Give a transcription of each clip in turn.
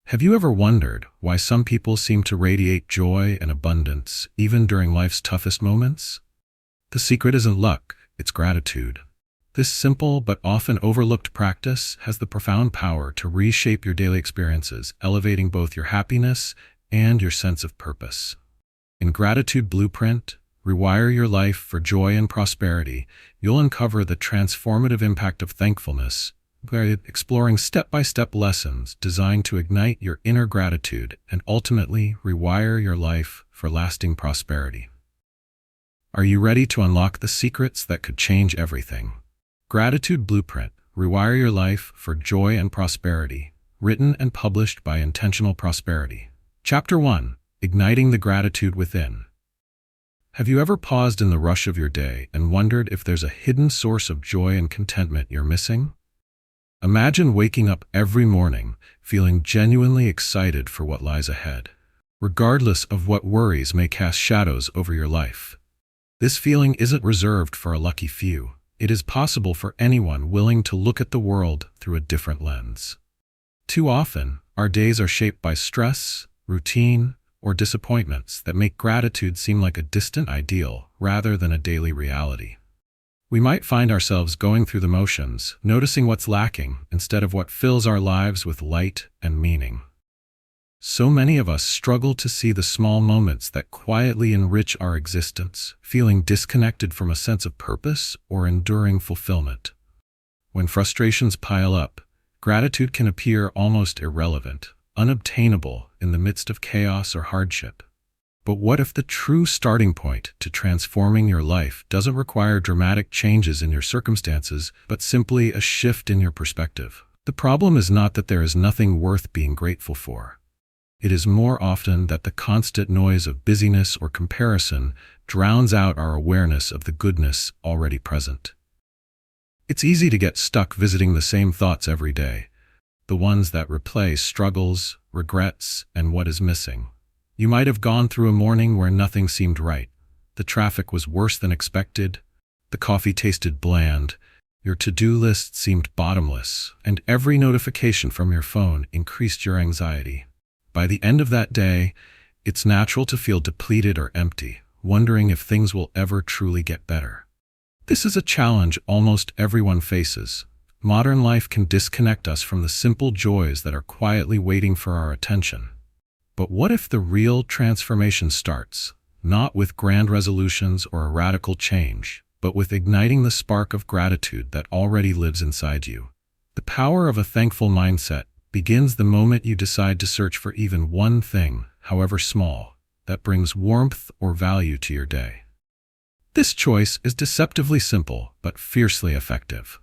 Have you ever wondered why some people seem to radiate joy and abundance even during life's toughest moments? The secret isn't luck, it's gratitude. This simple but often overlooked practice has the profound power to reshape your daily experiences, elevating both your happiness and your sense of purpose. In Gratitude Blueprint, Rewire Your Life for Joy and Prosperity, you'll uncover the transformative impact of thankfulness, exploring step-by-step lessons designed to ignite your inner gratitude and ultimately rewire your life for lasting prosperity. Are you ready to unlock the secrets that could change everything? Gratitude Blueprint, Rewire Your Life for Joy and Prosperity, written and published by Intentional Prosperity. Chapter 1. Igniting the Gratitude Within. Have you ever paused in the rush of your day and wondered if there's a hidden source of joy and contentment you're missing? Imagine waking up every morning feeling genuinely excited for what lies ahead, regardless of what worries may cast shadows over your life. This feeling isn't reserved for a lucky few. It is possible for anyone willing to look at the world through a different lens. Too often, our days are shaped by stress, routine, or disappointments that make gratitude seem like a distant ideal rather than a daily reality. We might find ourselves going through the motions, noticing what's lacking instead of what fills our lives with light and meaning. So many of us struggle to see the small moments that quietly enrich our existence, feeling disconnected from a sense of purpose or enduring fulfillment. When frustrations pile up, gratitude can appear almost irrelevant, unobtainable in the midst of chaos or hardship. But what if the true starting point to transforming your life doesn't require dramatic changes in your circumstances, but simply a shift in your perspective? The problem is not that there is nothing worth being grateful for. It is more often that the constant noise of busyness or comparison drowns out our awareness of the goodness already present. It's easy to get stuck visiting the same thoughts every day, the ones that replay struggles, regrets, and what is missing. You might have gone through a morning where nothing seemed right. The traffic was worse than expected, the coffee tasted bland, your to-do list seemed bottomless, and every notification from your phone increased your anxiety. By the end of that day, it's natural to feel depleted or empty, wondering if things will ever truly get better. This is a challenge almost everyone faces. Modern life can disconnect us from the simple joys that are quietly waiting for our attention. But what if the real transformation starts, not with grand resolutions or a radical change, but with igniting the spark of gratitude that already lives inside you? The power of a thankful mindset begins the moment you decide to search for even one thing, however small, that brings warmth or value to your day. This choice is deceptively simple but fiercely effective.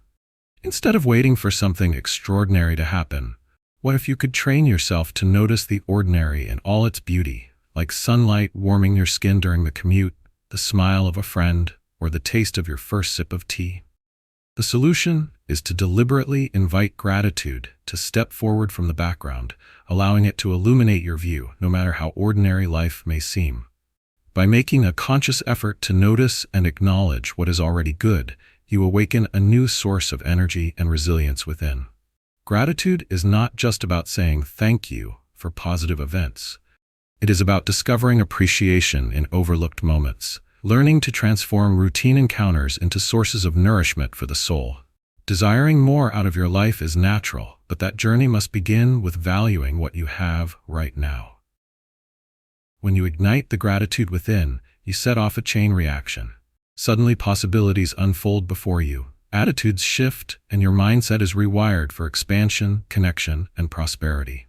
Instead of waiting for something extraordinary to happen, what if you could train yourself to notice the ordinary in all its beauty, like sunlight warming your skin during the commute, the smile of a friend, or the taste of your first sip of tea? The solution is to deliberately invite gratitude to step forward from the background, allowing it to illuminate your view, no matter how ordinary life may seem. By making a conscious effort to notice and acknowledge what is already good, you awaken a new source of energy and resilience within. Gratitude is not just about saying thank you for positive events. It is about discovering appreciation in overlooked moments, learning to transform routine encounters into sources of nourishment for the soul. Desiring more out of your life is natural, but that journey must begin with valuing what you have right now. When you ignite the gratitude within, you set off a chain reaction. Suddenly possibilities unfold before you. Attitudes shift, and your mindset is rewired for expansion, connection, and prosperity.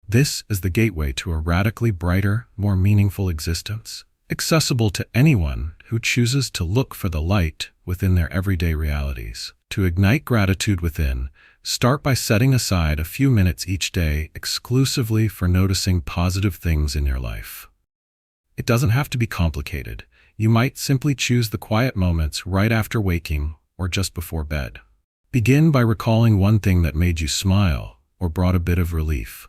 This is the gateway to a radically brighter, more meaningful existence, accessible to anyone who chooses to look for the light within their everyday realities. To ignite gratitude within, start by setting aside a few minutes each day exclusively for noticing positive things in your life. It doesn't have to be complicated. You might simply choose the quiet moments right after waking or just before bed. Begin by recalling one thing that made you smile or brought a bit of relief.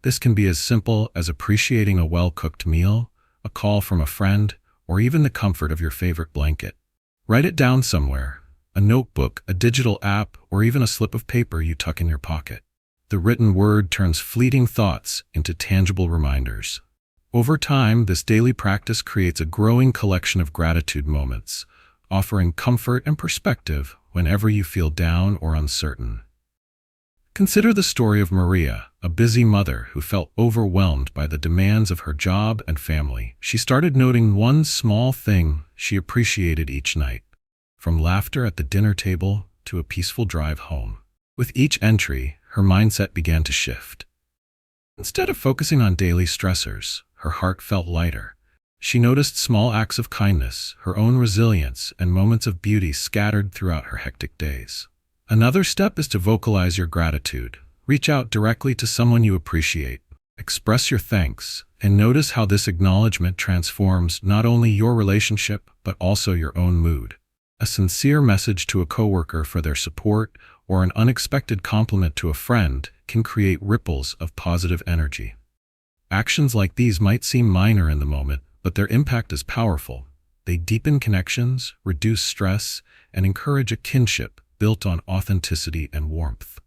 This can be as simple as appreciating a well-cooked meal, a call from a friend, or even the comfort of your favorite blanket. Write it down somewhere, a notebook, a digital app, or even a slip of paper you tuck in your pocket. The written word turns fleeting thoughts into tangible reminders. Over time, this daily practice creates a growing collection of gratitude moments, offering comfort and perspective whenever you feel down or uncertain. Consider the story of Maria, a busy mother who felt overwhelmed by the demands of her job and family. She started noting one small thing she appreciated each night, from laughter at the dinner table to a peaceful drive home. With each entry, her mindset began to shift. Instead of focusing on daily stressors, her heart felt lighter. She noticed small acts of kindness, her own resilience, and moments of beauty scattered throughout her hectic days. Another step is to vocalize your gratitude. Reach out directly to someone you appreciate. Express your thanks, and notice how this acknowledgement transforms not only your relationship, but also your own mood. A sincere message to a coworker for their support, or an unexpected compliment to a friend, can create ripples of positive energy. Actions like these might seem minor in the moment, but their impact is powerful. They deepen connections, reduce stress, and encourage a kinship built on authenticity and warmth.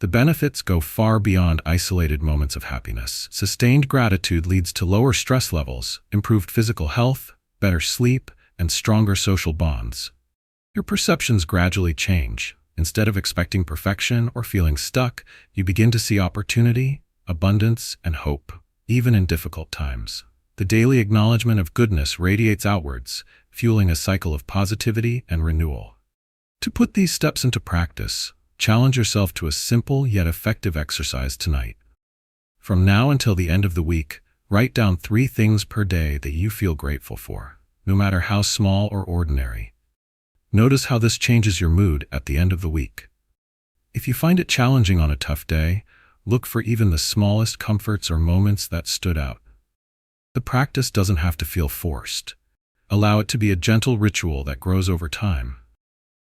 The benefits go far beyond isolated moments of happiness. Sustained gratitude leads to lower stress levels, improved physical health, better sleep, and stronger social bonds. Your perceptions gradually change. Instead of expecting perfection or feeling stuck, you begin to see opportunity, abundance, and hope, even in difficult times. The daily acknowledgement of goodness radiates outwards, fueling a cycle of positivity and renewal. To put these steps into practice, challenge yourself to a simple yet effective exercise tonight. From now until the end of the week, write down 3 things per day that you feel grateful for, no matter how small or ordinary. Notice how this changes your mood at the end of the week. If you find it challenging on a tough day, look for even the smallest comforts or moments that stood out. The practice doesn't have to feel forced. Allow it to be a gentle ritual that grows over time.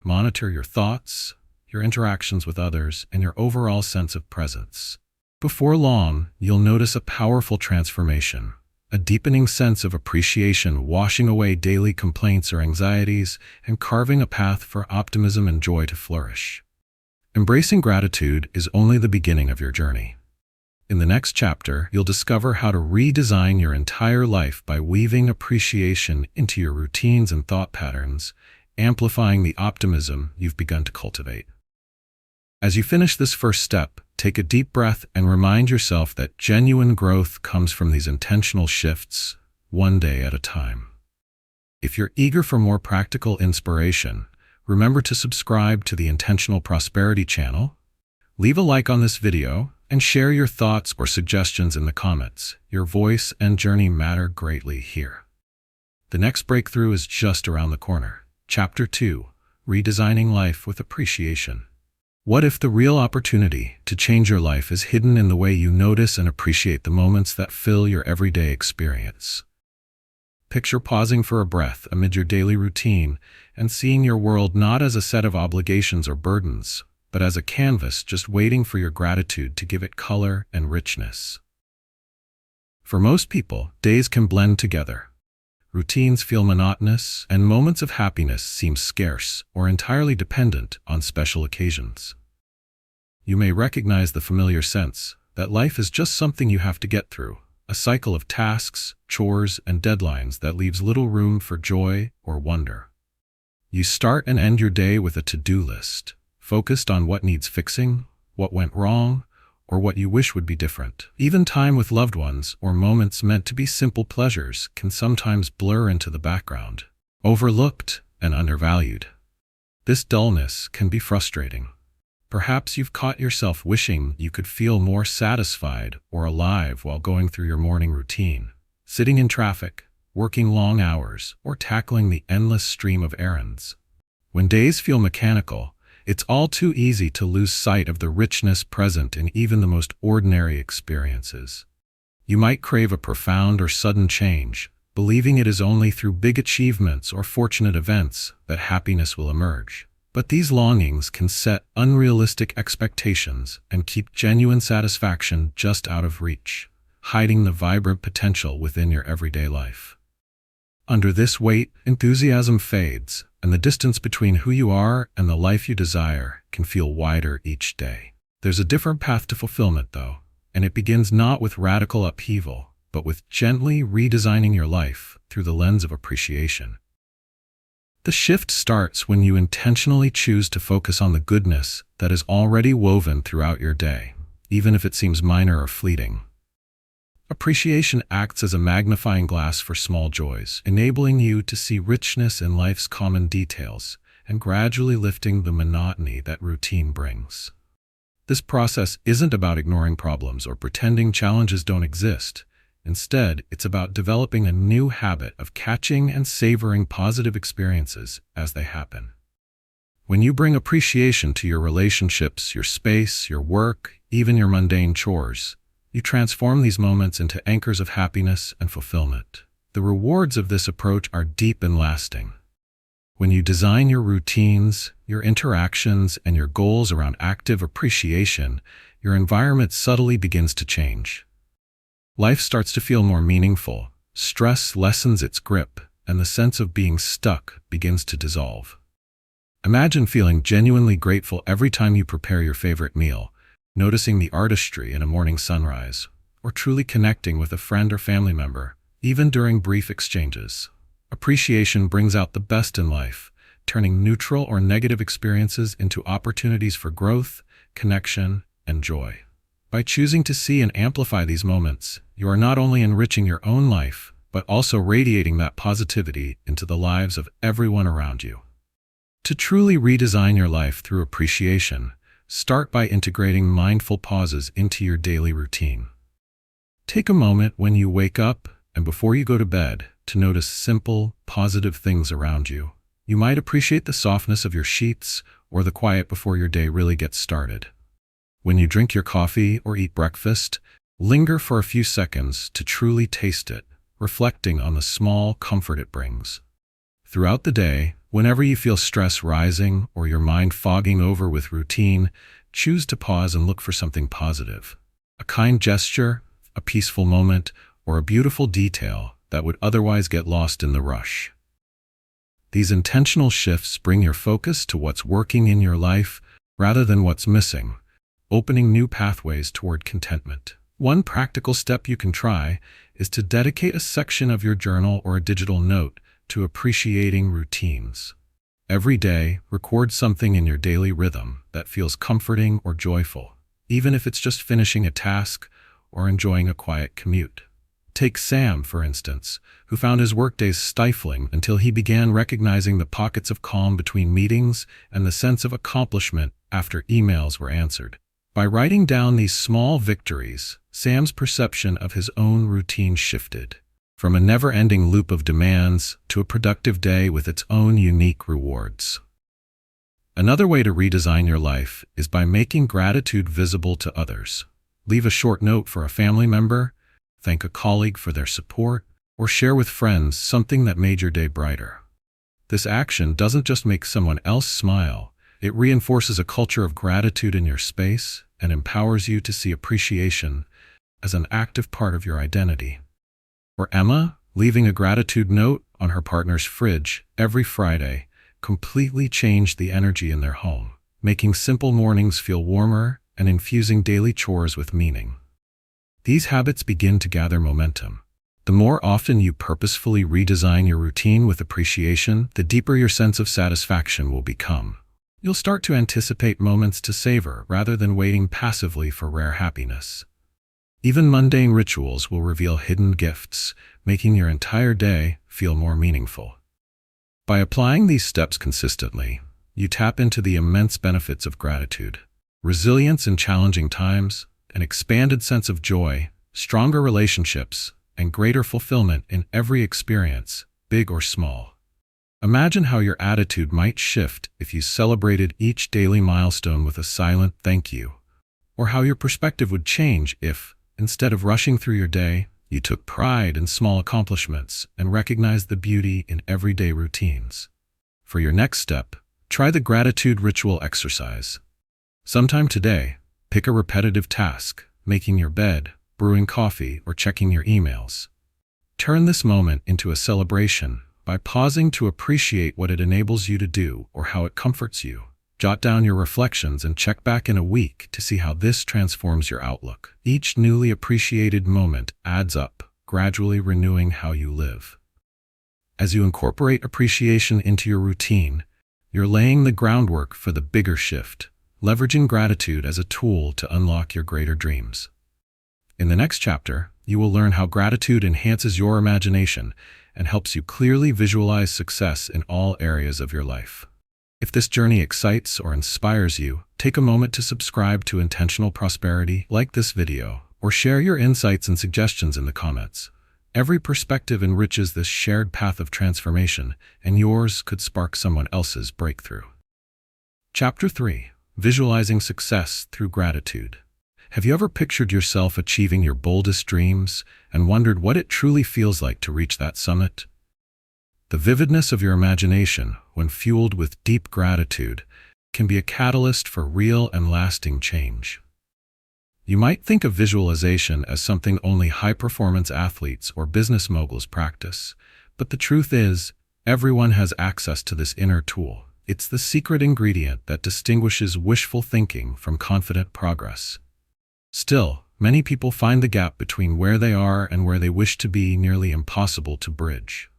Monitor your thoughts, your interactions with others, and your overall sense of presence. Before long, you'll notice a powerful transformation, a deepening sense of appreciation washing away daily complaints or anxieties and carving a path for optimism and joy to flourish. Embracing gratitude is only the beginning of your journey. In the next chapter, you'll discover how to redesign your entire life by weaving appreciation into your routines and thought patterns, amplifying the optimism you've begun to cultivate. As you finish this first step, take a deep breath and remind yourself that genuine growth comes from these intentional shifts, one day at a time. If you're eager for more practical inspiration, remember to subscribe to the Intentional Prosperity channel, leave a like on this video, and share your thoughts or suggestions in the comments. Your voice and journey matter greatly here. The next breakthrough is just around the corner. Chapter 2: Redesigning Life with Appreciation. What if the real opportunity to change your life is hidden in the way you notice and appreciate the moments that fill your everyday experience? Picture pausing for a breath amid your daily routine and seeing your world not as a set of obligations or burdens, but as a canvas just waiting for your gratitude to give it color and richness. For most people, days can blend together. Routines feel monotonous, and moments of happiness seem scarce or entirely dependent on special occasions. You may recognize the familiar sense that life is just something you have to get through, a cycle of tasks, chores, and deadlines that leaves little room for joy or wonder. You start and end your day with a to-do list, focused on what needs fixing, what went wrong, or what you wish would be different. Even time with loved ones or moments meant to be simple pleasures can sometimes blur into the background, overlooked and undervalued. This dullness can be frustrating. Perhaps you've caught yourself wishing you could feel more satisfied or alive while going through your morning routine, sitting in traffic, working long hours, or tackling the endless stream of errands. When days feel mechanical, it's all too easy to lose sight of the richness present in even the most ordinary experiences. You might crave a profound or sudden change, believing it is only through big achievements or fortunate events that happiness will emerge. But these longings can set unrealistic expectations and keep genuine satisfaction just out of reach, hiding the vibrant potential within your everyday life. Under this weight, enthusiasm fades, and the distance between who you are and the life you desire can feel wider each day. There's a different path to fulfillment, though, and it begins not with radical upheaval, but with gently redesigning your life through the lens of appreciation. The shift starts when you intentionally choose to focus on the goodness that is already woven throughout your day, even if it seems minor or fleeting. Appreciation acts as a magnifying glass for small joys, enabling you to see richness in life's common details and gradually lifting the monotony that routine brings. This process isn't about ignoring problems or pretending challenges don't exist. Instead, it's about developing a new habit of catching and savoring positive experiences as they happen. When you bring appreciation to your relationships, your space, your work, even your mundane chores, you transform these moments into anchors of happiness and fulfillment. The rewards of this approach are deep and lasting. When you design your routines, your interactions, and your goals around active appreciation, your environment subtly begins to change. Life starts to feel more meaningful, stress lessens its grip, and the sense of being stuck begins to dissolve. Imagine feeling genuinely grateful every time you prepare your favorite meal, noticing the artistry in a morning sunrise, or truly connecting with a friend or family member, even during brief exchanges. Appreciation brings out the best in life, turning neutral or negative experiences into opportunities for growth, connection, and joy. By choosing to see and amplify these moments, you are not only enriching your own life, but also radiating that positivity into the lives of everyone around you. To truly redesign your life through appreciation, start by integrating mindful pauses into your daily routine. Take a moment when you wake up and before you go to bed to notice simple, positive things around you. You might appreciate the softness of your sheets or the quiet before your day really gets started. When you drink your coffee or eat breakfast, linger for a few seconds to truly taste it, reflecting on the small comfort it brings. Throughout the day, whenever you feel stress rising or your mind fogging over with routine, choose to pause and look for something positive. A kind gesture, a peaceful moment, or a beautiful detail that would otherwise get lost in the rush. These intentional shifts bring your focus to what's working in your life rather than what's missing, opening new pathways toward contentment. One practical step you can try is to dedicate a section of your journal or a digital note to appreciating routines. Every day, record something in your daily rhythm that feels comforting or joyful, even if it's just finishing a task or enjoying a quiet commute. Take Sam, for instance, who found his workdays stifling until he began recognizing the pockets of calm between meetings and the sense of accomplishment after emails were answered. By writing down these small victories, Sam's perception of his own routine shifted, from a never-ending loop of demands to a productive day with its own unique rewards. Another way to redesign your life is by making gratitude visible to others. Leave a short note for a family member, thank a colleague for their support, or share with friends something that made your day brighter. This action doesn't just make someone else smile, it reinforces a culture of gratitude in your space and empowers you to see appreciation as an active part of your identity. For Emma, leaving a gratitude note on her partner's fridge every Friday completely changed the energy in their home, making simple mornings feel warmer and infusing daily chores with meaning. These habits begin to gather momentum. The more often you purposefully redesign your routine with appreciation, the deeper your sense of satisfaction will become. You'll start to anticipate moments to savor rather than waiting passively for rare happiness. Even mundane rituals will reveal hidden gifts, making your entire day feel more meaningful. By applying these steps consistently, you tap into the immense benefits of gratitude, resilience in challenging times, an expanded sense of joy, stronger relationships, and greater fulfillment in every experience, big or small. Imagine how your attitude might shift if you celebrated each daily milestone with a silent thank you, or how your perspective would change if, instead of rushing through your day, you took pride in small accomplishments and recognized the beauty in everyday routines. For your next step, try the gratitude ritual exercise. Sometime today, pick a repetitive task, making your bed, brewing coffee, or checking your emails. Turn this moment into a celebration by pausing to appreciate what it enables you to do or how it comforts you. Jot down your reflections and check back in a week to see how this transforms your outlook. Each newly appreciated moment adds up, gradually renewing how you live. As you incorporate appreciation into your routine, you're laying the groundwork for the bigger shift, leveraging gratitude as a tool to unlock your greater dreams. In the next chapter, you will learn how gratitude enhances your imagination and helps you clearly visualize success in all areas of your life. If this journey excites or inspires you, take a moment to subscribe to Intentional Prosperity, like this video, or share your insights and suggestions in the comments. Every perspective enriches this shared path of transformation, and yours could spark someone else's breakthrough. Chapter 3: Visualizing Success Through Gratitude. Have you ever pictured yourself achieving your boldest dreams and wondered what it truly feels like to reach that summit? The vividness of your imagination, when fueled with deep gratitude, can be a catalyst for real and lasting change. You might think of visualization as something only high-performance athletes or business moguls practice, but the truth is, everyone has access to this inner tool. It's the secret ingredient that distinguishes wishful thinking from confident progress. Still, many people find the gap between where they are and where they wish to be nearly impossible to bridge.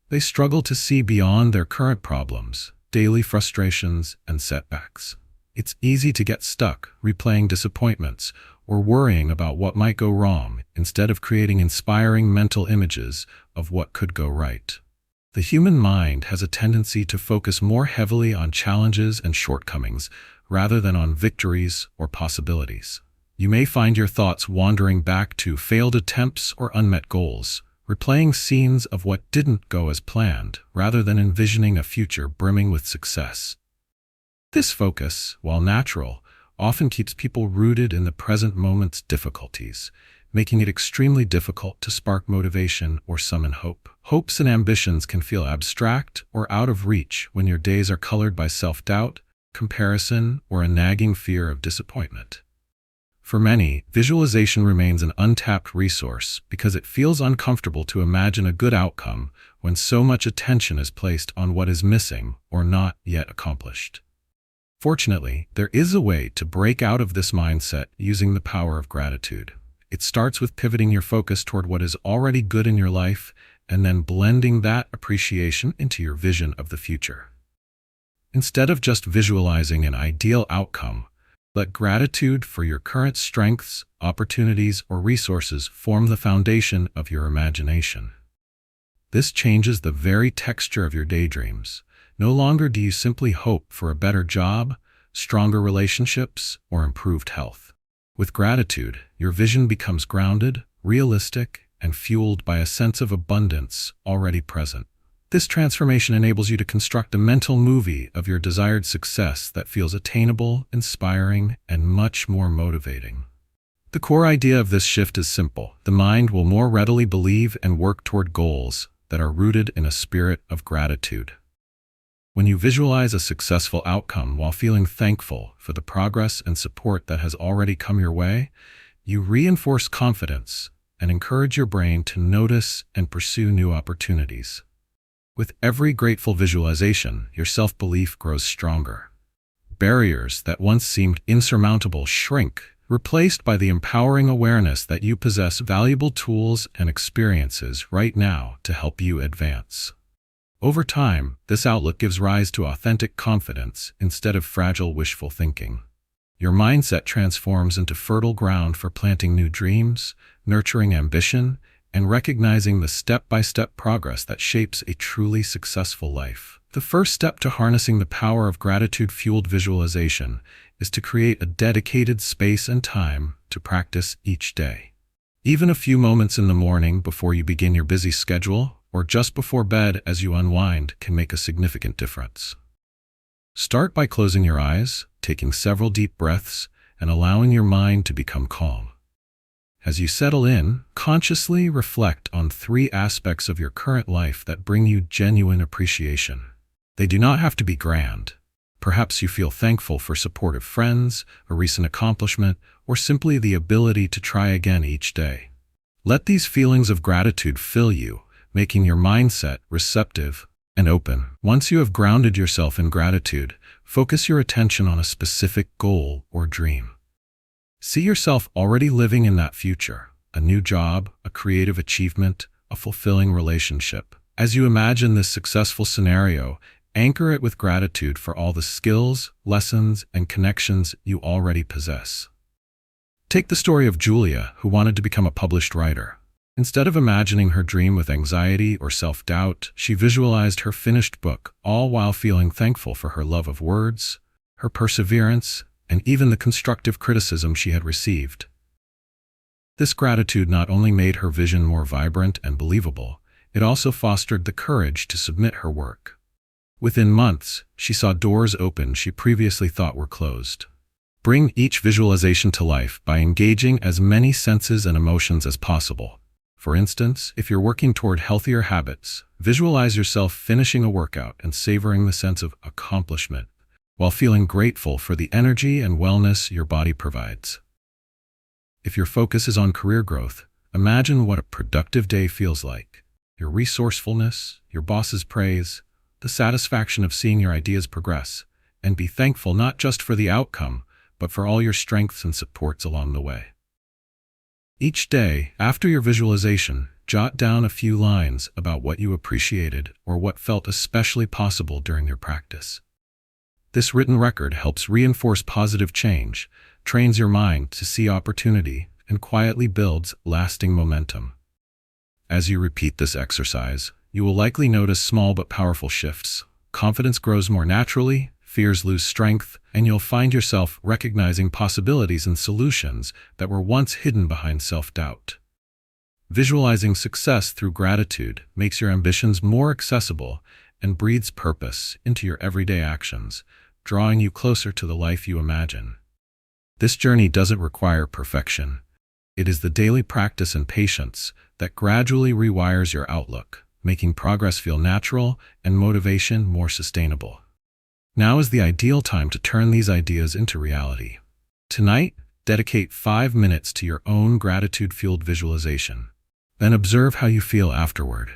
They struggle to see beyond their current problems, daily frustrations, and setbacks. It's easy to get stuck, replaying disappointments, or worrying about what might go wrong, instead of creating inspiring mental images of what could go right. The human mind has a tendency to focus more heavily on challenges and shortcomings, rather than on victories or possibilities. You may find your thoughts wandering back to failed attempts or unmet goals, replaying scenes of what didn't go as planned, rather than envisioning a future brimming with success. This focus, while natural, often keeps people rooted in the present moment's difficulties, making it extremely difficult to spark motivation or summon hope. Hopes and ambitions can feel abstract or out of reach when your days are colored by self-doubt, comparison, or a nagging fear of disappointment. For many, visualization remains an untapped resource because it feels uncomfortable to imagine a good outcome when so much attention is placed on what is missing or not yet accomplished. Fortunately, there is a way to break out of this mindset using the power of gratitude. It starts with pivoting your focus toward what is already good in your life and then blending that appreciation into your vision of the future. Instead of just visualizing an ideal outcome, let gratitude for your current strengths, opportunities, or resources form the foundation of your imagination. This changes the very texture of your daydreams. No longer do you simply hope for a better job, stronger relationships, or improved health. With gratitude, your vision becomes grounded, realistic, and fueled by a sense of abundance already present. This transformation enables you to construct a mental movie of your desired success that feels attainable, inspiring, and much more motivating. The core idea of this shift is simple. The mind will more readily believe and work toward goals that are rooted in a spirit of gratitude. When you visualize a successful outcome while feeling thankful for the progress and support that has already come your way, you reinforce confidence and encourage your brain to notice and pursue new opportunities. With every grateful visualization, your self-belief grows stronger. Barriers that once seemed insurmountable shrink, replaced by the empowering awareness that you possess valuable tools and experiences right now to help you advance. Over time, this outlook gives rise to authentic confidence instead of fragile wishful thinking. Your mindset transforms into fertile ground for planting new dreams, nurturing ambition, and recognizing the step-by-step progress that shapes a truly successful life. The first step to harnessing the power of gratitude-fueled visualization is to create a dedicated space and time to practice each day. Even a few moments in the morning before you begin your busy schedule, or just before bed as you unwind, can make a significant difference. Start by closing your eyes, taking several deep breaths, and allowing your mind to become calm. As you settle in, consciously reflect on 3 aspects of your current life that bring you genuine appreciation. They do not have to be grand. Perhaps you feel thankful for supportive friends, a recent accomplishment, or simply the ability to try again each day. Let these feelings of gratitude fill you, making your mindset receptive and open. Once you have grounded yourself in gratitude, focus your attention on a specific goal or dream. See yourself already living in that future, a new job, a creative achievement, a fulfilling relationship. As you imagine this successful scenario, anchor it with gratitude for all the skills, lessons, and connections you already possess. Take the story of Julia, who wanted to become a published writer. Instead of imagining her dream with anxiety or self-doubt, she visualized her finished book, all while feeling thankful for her love of words, her perseverance, and even the constructive criticism she had received. This gratitude not only made her vision more vibrant and believable, it also fostered the courage to submit her work. Within months, she saw doors open she previously thought were closed. Bring each visualization to life by engaging as many senses and emotions as possible. For instance, if you're working toward healthier habits, visualize yourself finishing a workout and savoring the sense of accomplishment, while feeling grateful for the energy and wellness your body provides. If your focus is on career growth, imagine what a productive day feels like. Your resourcefulness, your boss's praise, the satisfaction of seeing your ideas progress, and be thankful not just for the outcome, but for all your strengths and supports along the way. Each day, after your visualization, jot down a few lines about what you appreciated or what felt especially possible during your practice. This written record helps reinforce positive change, trains your mind to see opportunity, and quietly builds lasting momentum. As you repeat this exercise, you will likely notice small but powerful shifts. Confidence grows more naturally, fears lose strength, and you'll find yourself recognizing possibilities and solutions that were once hidden behind self-doubt. Visualizing success through gratitude makes your ambitions more accessible and breathes purpose into your everyday actions, drawing you closer to the life you imagine. This journey doesn't require perfection. It is the daily practice and patience that gradually rewires your outlook, making progress feel natural and motivation more sustainable. Now is the ideal time to turn these ideas into reality. Tonight, dedicate 5 minutes to your own gratitude-fueled visualization. Then observe how you feel afterward.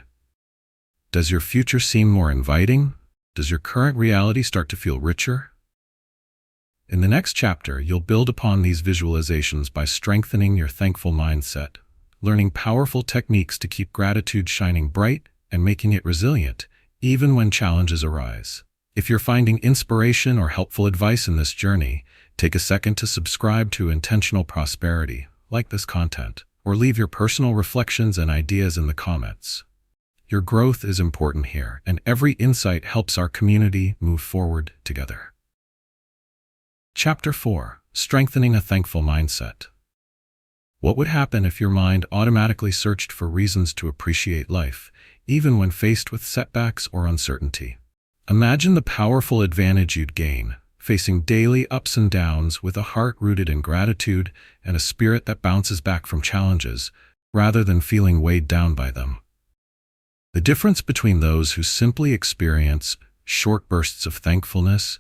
Does your future seem more inviting? Does your current reality start to feel richer? In the next chapter, you'll build upon these visualizations by strengthening your thankful mindset, learning powerful techniques to keep gratitude shining bright and making it resilient, even when challenges arise. If you're finding inspiration or helpful advice in this journey, take a second to subscribe to Intentional Prosperity, like this content, or leave your personal reflections and ideas in the comments. Your growth is important here, and every insight helps our community move forward together. Chapter 4: Strengthening a Thankful Mindset. What would happen if your mind automatically searched for reasons to appreciate life, even when faced with setbacks or uncertainty? Imagine the powerful advantage you'd gain, facing daily ups and downs with a heart rooted in gratitude and a spirit that bounces back from challenges, rather than feeling weighed down by them. The difference between those who simply experience short bursts of thankfulness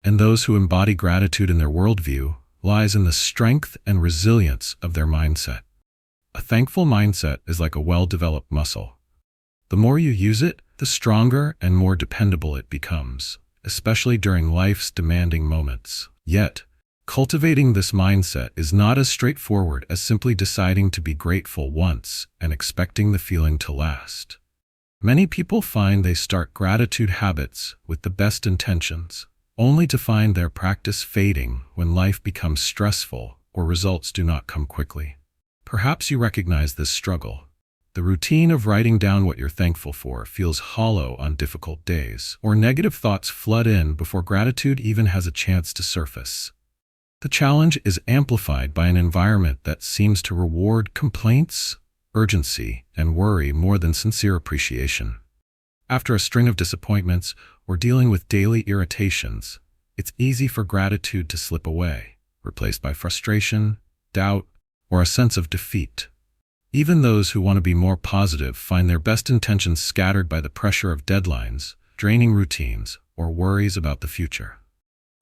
and those who embody gratitude in their worldview lies in the strength and resilience of their mindset. A thankful mindset is like a well-developed muscle. The more you use it, the stronger and more dependable it becomes, especially during life's demanding moments. Yet, cultivating this mindset is not as straightforward as simply deciding to be grateful once and expecting the feeling to last. Many people find they start gratitude habits with the best intentions, only to find their practice fading when life becomes stressful or results do not come quickly. Perhaps you recognize this struggle. The routine of writing down what you're thankful for feels hollow on difficult days, or negative thoughts flood in before gratitude even has a chance to surface. The challenge is amplified by an environment that seems to reward complaints, urgency, and worry more than sincere appreciation. After a string of disappointments or dealing with daily irritations, it's easy for gratitude to slip away, replaced by frustration, doubt, or a sense of defeat. Even those who want to be more positive find their best intentions scattered by the pressure of deadlines, draining routines, or worries about the future.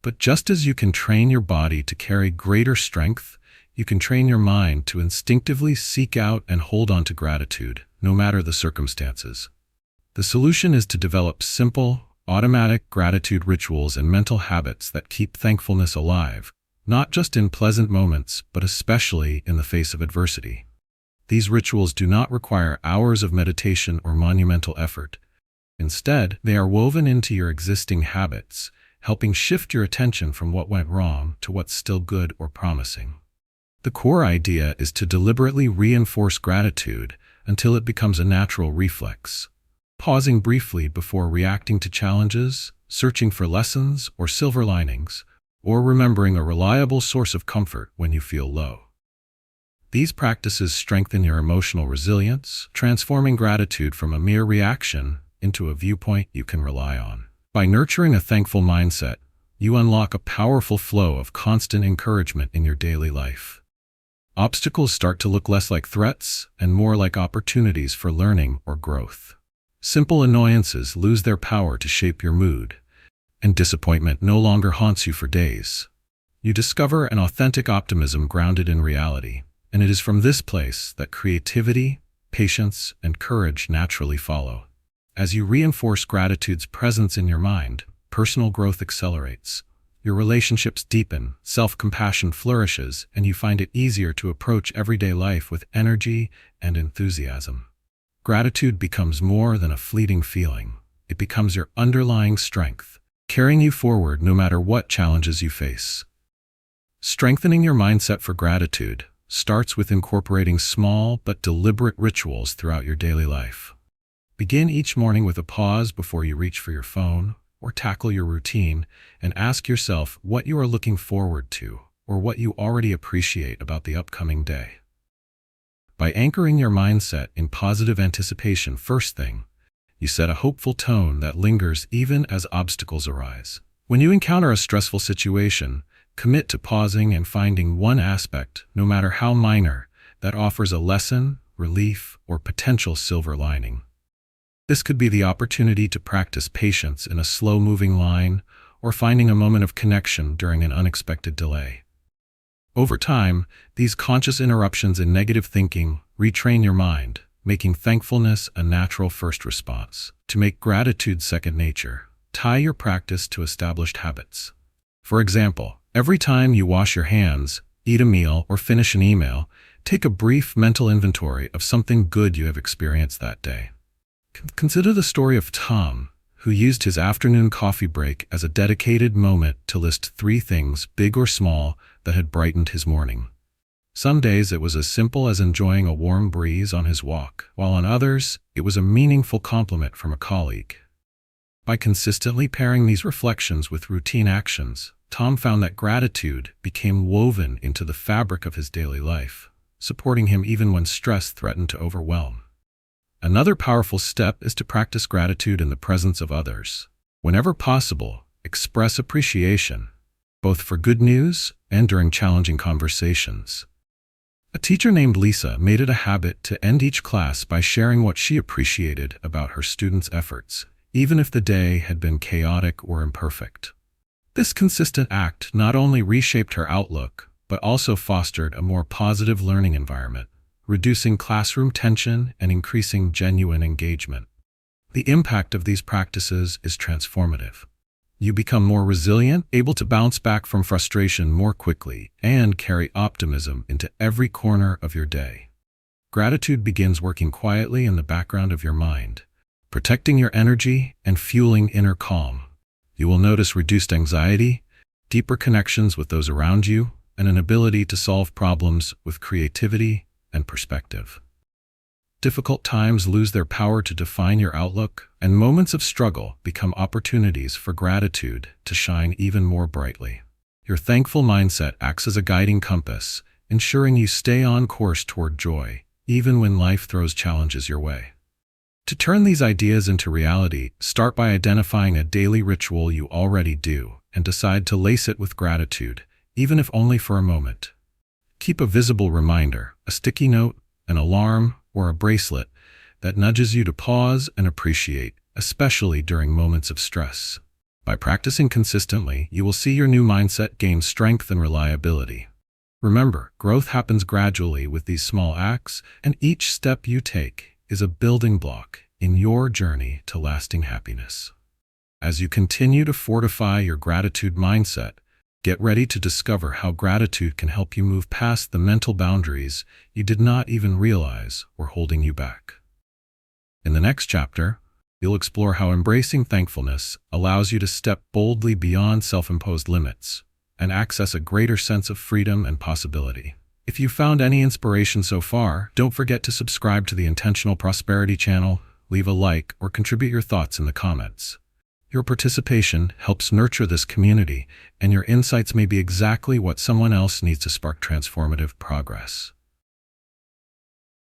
But just as you can train your body to carry greater strength, you can train your mind to instinctively seek out and hold on to gratitude, no matter the circumstances. The solution is to develop simple, automatic gratitude rituals and mental habits that keep thankfulness alive, not just in pleasant moments, but especially in the face of adversity. These rituals do not require hours of meditation or monumental effort. Instead, they are woven into your existing habits, helping shift your attention from what went wrong to what's still good or promising. The core idea is to deliberately reinforce gratitude until it becomes a natural reflex. Pausing briefly before reacting to challenges, searching for lessons or silver linings, or remembering a reliable source of comfort when you feel low. These practices strengthen your emotional resilience, transforming gratitude from a mere reaction into a viewpoint you can rely on. By nurturing a thankful mindset, you unlock a powerful flow of constant encouragement in your daily life. Obstacles start to look less like threats and more like opportunities for learning or growth. Simple annoyances lose their power to shape your mood, and disappointment no longer haunts you for days. You discover an authentic optimism grounded in reality, and it is from this place that creativity, patience, and courage naturally follow. As you reinforce gratitude's presence in your mind, personal growth accelerates. Your relationships deepen, self-compassion flourishes, and you find it easier to approach everyday life with energy and enthusiasm. Gratitude becomes more than a fleeting feeling. It becomes your underlying strength, carrying you forward no matter what challenges you face. Strengthening your mindset for gratitude starts with incorporating small but deliberate rituals throughout your daily life. Begin each morning with a pause before you reach for your phone or tackle your routine, and ask yourself what you are looking forward to or what you already appreciate about the upcoming day. By anchoring your mindset in positive anticipation first thing, you set a hopeful tone that lingers even as obstacles arise. When you encounter a stressful situation, commit to pausing and finding one aspect, no matter how minor, that offers a lesson, relief, or potential silver lining. This could be the opportunity to practice patience in a slow-moving line or finding a moment of connection during an unexpected delay. Over time, these conscious interruptions in negative thinking retrain your mind, making thankfulness a natural first response. To make gratitude second nature, tie your practice to established habits. For example, every time you wash your hands, eat a meal, or finish an email, take a brief mental inventory of something good you have experienced that day. Consider the story of Tom, who used his afternoon coffee break as a dedicated moment to list 3 things, big or small, that had brightened his morning. Some days it was as simple as enjoying a warm breeze on his walk, while on others, it was a meaningful compliment from a colleague. By consistently pairing these reflections with routine actions, Tom found that gratitude became woven into the fabric of his daily life, supporting him even when stress threatened to overwhelm. Another powerful step is to practice gratitude in the presence of others. Whenever possible, express appreciation, both for good news and during challenging conversations. A teacher named Lisa made it a habit to end each class by sharing what she appreciated about her students' efforts, even if the day had been chaotic or imperfect. This consistent act not only reshaped her outlook, but also fostered a more positive learning environment, reducing classroom tension and increasing genuine engagement. The impact of these practices is transformative. You become more resilient, able to bounce back from frustration more quickly, and carry optimism into every corner of your day. Gratitude begins working quietly in the background of your mind, protecting your energy and fueling inner calm. You will notice reduced anxiety, deeper connections with those around you, and an ability to solve problems with creativity and perspective. Difficult times lose their power to define your outlook, and moments of struggle become opportunities for gratitude to shine even more brightly. Your thankful mindset acts as a guiding compass, ensuring you stay on course toward joy, even when life throws challenges your way. To turn these ideas into reality, start by identifying a daily ritual you already do, and decide to lace it with gratitude, even if only for a moment. Keep a visible reminder, a sticky note, an alarm, or a bracelet that nudges you to pause and appreciate, especially during moments of stress. By practicing consistently, you will see your new mindset gain strength and reliability. Remember, growth happens gradually with these small acts, and each step you take is a building block, in your journey to lasting happiness. As you continue to fortify your gratitude mindset, get ready to discover how gratitude can help you move past the mental boundaries you did not even realize were holding you back. In the next chapter, you'll explore how embracing thankfulness allows you to step boldly beyond self-imposed limits and access a greater sense of freedom and possibility. If you found any inspiration so far, don't forget to subscribe to the Intentional Prosperity channel, leave a like, or contribute your thoughts in the comments. Your participation helps nurture this community, and your insights may be exactly what someone else needs to spark transformative progress.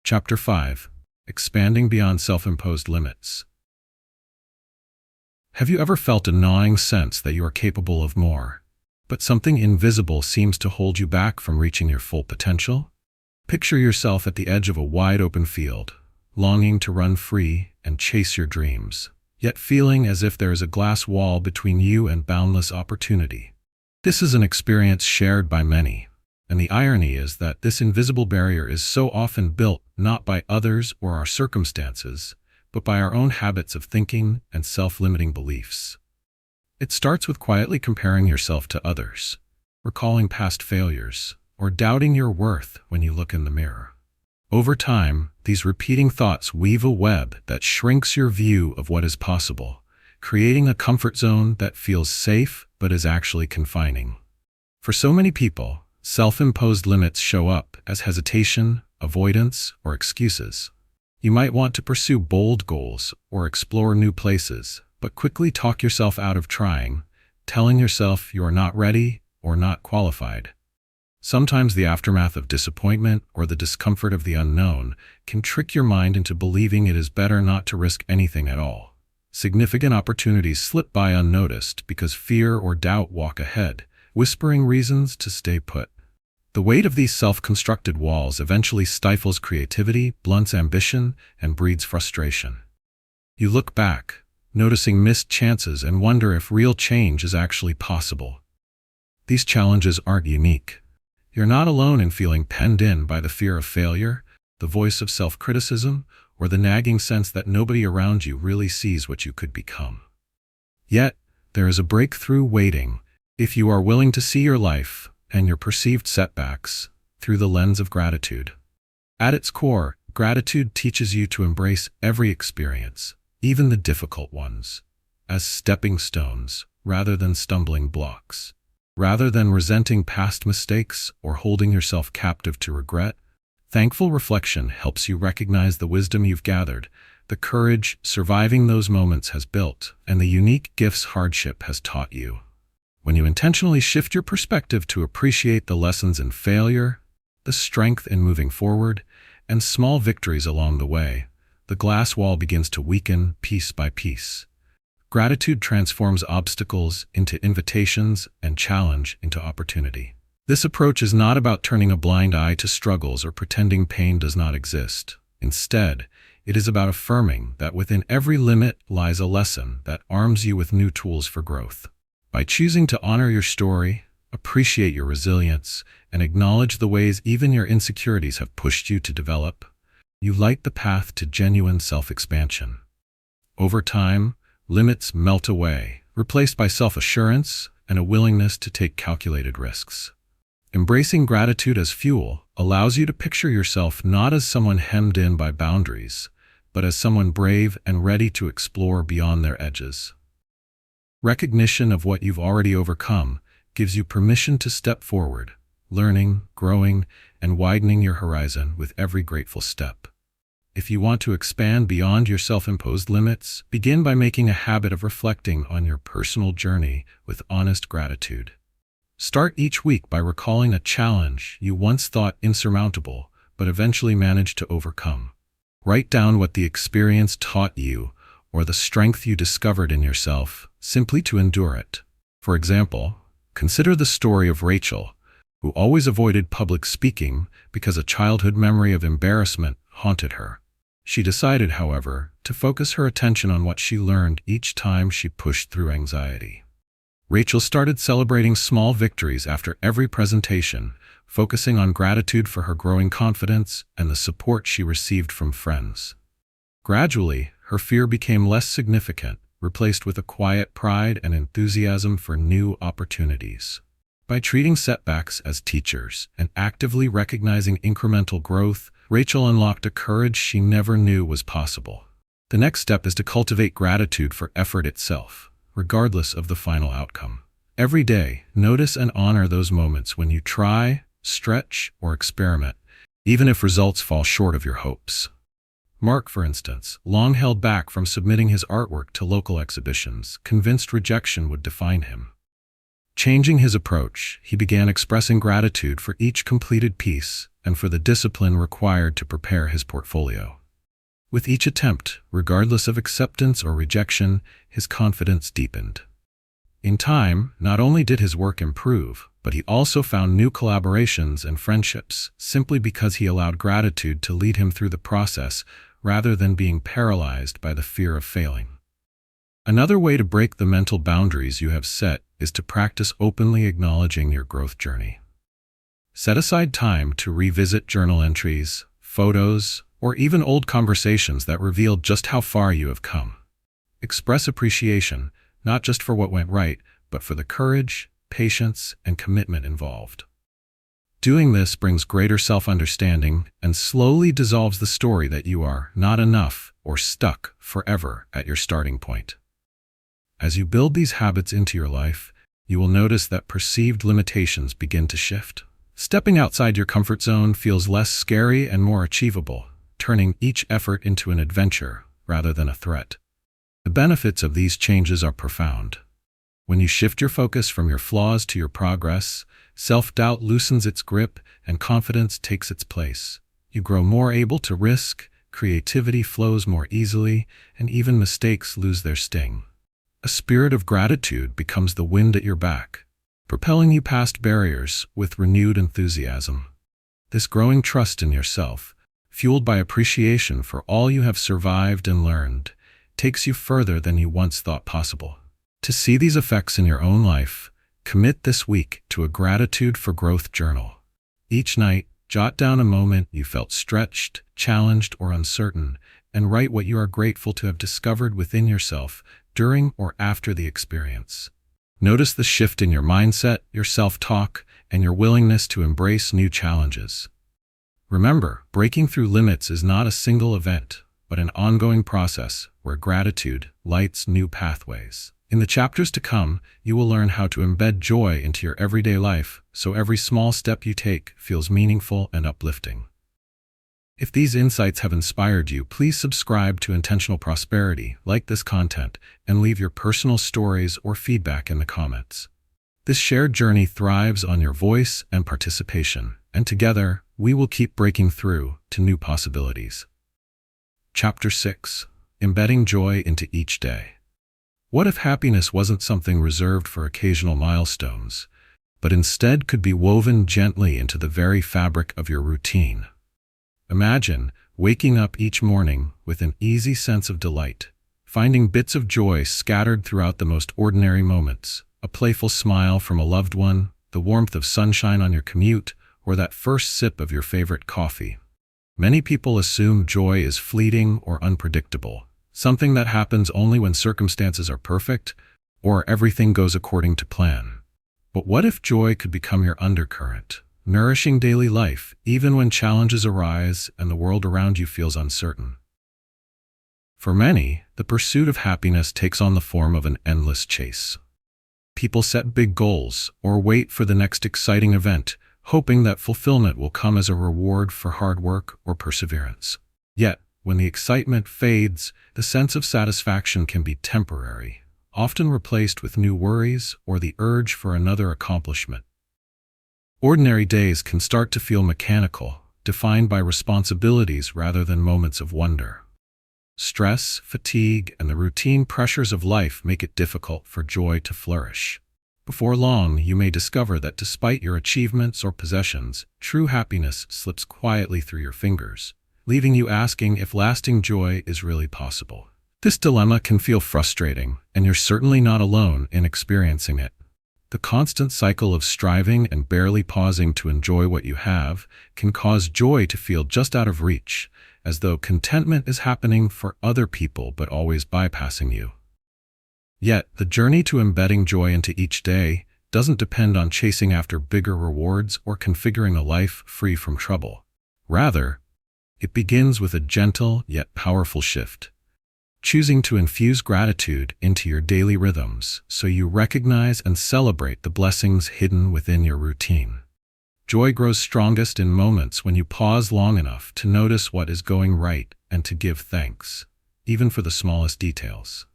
Chapter 5. Expanding Beyond Self-Imposed Limits. Have you ever felt a gnawing sense that you are capable of more, but something invisible seems to hold you back from reaching your full potential? Picture yourself at the edge of a wide-open field, longing to run free and chase your dreams, yet feeling as if there is a glass wall between you and boundless opportunity. This is an experience shared by many, and the irony is that this invisible barrier is so often built not by others or our circumstances, but by our own habits of thinking and self-limiting beliefs. It starts with quietly comparing yourself to others, recalling past failures, or doubting your worth when you look in the mirror. Over time, these repeating thoughts weave a web that shrinks your view of what is possible, creating a comfort zone that feels safe but is actually confining. For so many people, self-imposed limits show up as hesitation, avoidance, or excuses. You might want to pursue bold goals or explore new places, but quickly talk yourself out of trying, telling yourself you are not ready or not qualified. Sometimes the aftermath of disappointment or the discomfort of the unknown can trick your mind into believing it is better not to risk anything at all. Significant opportunities slip by unnoticed because fear or doubt walk ahead, whispering reasons to stay put. The weight of these self-constructed walls eventually stifles creativity, blunts ambition, and breeds frustration. You look back, noticing missed chances, and wonder if real change is actually possible. These challenges aren't unique. You're not alone in feeling penned in by the fear of failure, the voice of self-criticism, or the nagging sense that nobody around you really sees what you could become. Yet, there is a breakthrough waiting if you are willing to see your life and your perceived setbacks through the lens of gratitude. At its core, gratitude teaches you to embrace every experience, even the difficult ones, as stepping stones rather than stumbling blocks. Rather than resenting past mistakes or holding yourself captive to regret, thankful reflection helps you recognize the wisdom you've gathered, the courage surviving those moments has built, and the unique gifts hardship has taught you. When you intentionally shift your perspective to appreciate the lessons in failure, the strength in moving forward, and small victories along the way, the glass wall begins to weaken piece by piece. Gratitude transforms obstacles into invitations and challenge into opportunity. This approach is not about turning a blind eye to struggles or pretending pain does not exist. Instead, it is about affirming that within every limit lies a lesson that arms you with new tools for growth. By choosing to honor your story, appreciate your resilience, and acknowledge the ways even your insecurities have pushed you to develop, you light the path to genuine self-expansion. Over time, limits melt away, replaced by self-assurance and a willingness to take calculated risks. Embracing gratitude as fuel allows you to picture yourself not as someone hemmed in by boundaries, but as someone brave and ready to explore beyond their edges. Recognition of what you've already overcome gives you permission to step forward, learning, growing, and widening your horizon with every grateful step. If you want to expand beyond your self-imposed limits, begin by making a habit of reflecting on your personal journey with honest gratitude. Start each week by recalling a challenge you once thought insurmountable, but eventually managed to overcome. Write down what the experience taught you or the strength you discovered in yourself, simply to endure it. For example, consider the story of Rachel, who always avoided public speaking because a childhood memory of embarrassment haunted her. She decided, however, to focus her attention on what she learned each time she pushed through anxiety. Rachel started celebrating small victories after every presentation, focusing on gratitude for her growing confidence and the support she received from friends. Gradually, her fear became less significant, replaced with a quiet pride and enthusiasm for new opportunities. By treating setbacks as teachers and actively recognizing incremental growth, Rachel unlocked a courage she never knew was possible. The next step is to cultivate gratitude for effort itself, regardless of the final outcome. Every day, notice and honor those moments when you try, stretch, or experiment, even if results fall short of your hopes. Mark, for instance, long held back from submitting his artwork to local exhibitions, convinced rejection would define him. Changing his approach, he began expressing gratitude for each completed piece and for the discipline required to prepare his portfolio. With each attempt, regardless of acceptance or rejection, his confidence deepened. In time, not only did his work improve, but he also found new collaborations and friendships simply because he allowed gratitude to lead him through the process rather than being paralyzed by the fear of failing. Another way to break the mental boundaries you have set is to practice openly acknowledging your growth journey. Set aside time to revisit journal entries, photos, or even old conversations that reveal just how far you have come. Express appreciation, not just for what went right, but for the courage, patience, and commitment involved. Doing this brings greater self-understanding and slowly dissolves the story that you are not enough or stuck forever at your starting point. As you build these habits into your life, you will notice that perceived limitations begin to shift. Stepping outside your comfort zone feels less scary and more achievable, turning each effort into an adventure rather than a threat. The benefits of these changes are profound. When you shift your focus from your flaws to your progress, self-doubt loosens its grip and confidence takes its place. You grow more able to risk, creativity flows more easily, and even mistakes lose their sting. A spirit of gratitude becomes the wind at your back, propelling you past barriers with renewed enthusiasm. This growing trust in yourself, fueled by appreciation for all you have survived and learned, takes you further than you once thought possible. To see these effects in your own life, commit this week to a gratitude for growth journal. Each night, jot down a moment you felt stretched, challenged, or uncertain, and write what you are grateful to have discovered within yourself during or after the experience. Notice the shift in your mindset, your self-talk, and your willingness to embrace new challenges. Remember, breaking through limits is not a single event, but an ongoing process where gratitude lights new pathways. In the chapters to come, you will learn how to embed joy into your everyday life so every small step you take feels meaningful and uplifting. If these insights have inspired you, please subscribe to Intentional Prosperity, like this content, and leave your personal stories or feedback in the comments. This shared journey thrives on your voice and participation, and together, we will keep breaking through to new possibilities. Chapter 6: Embedding Joy into Each Day. What if happiness wasn't something reserved for occasional milestones, but instead could be woven gently into the very fabric of your routine? Imagine waking up each morning with an easy sense of delight, finding bits of joy scattered throughout the most ordinary moments, a playful smile from a loved one, the warmth of sunshine on your commute, or that first sip of your favorite coffee. Many people assume joy is fleeting or unpredictable, something that happens only when circumstances are perfect or everything goes according to plan. But what if joy could become your undercurrent, nourishing daily life even when challenges arise and the world around you feels uncertain? For many, the pursuit of happiness takes on the form of an endless chase. People set big goals or wait for the next exciting event, hoping that fulfillment will come as a reward for hard work or perseverance. Yet, when the excitement fades, the sense of satisfaction can be temporary, often replaced with new worries or the urge for another accomplishment. Ordinary days can start to feel mechanical, defined by responsibilities rather than moments of wonder. Stress, fatigue, and the routine pressures of life make it difficult for joy to flourish. Before long, you may discover that despite your achievements or possessions, true happiness slips quietly through your fingers, leaving you asking if lasting joy is really possible. This dilemma can feel frustrating, and you're certainly not alone in experiencing it. The constant cycle of striving and barely pausing to enjoy what you have can cause joy to feel just out of reach, as though contentment is happening for other people but always bypassing you. Yet, the journey to embedding joy into each day doesn't depend on chasing after bigger rewards or configuring a life free from trouble. Rather, it begins with a gentle yet powerful shift, choosing to infuse gratitude into your daily rhythms so you recognize and celebrate the blessings hidden within your routine. Joy grows strongest in moments when you pause long enough to notice what is going right and to give thanks, even for the smallest details.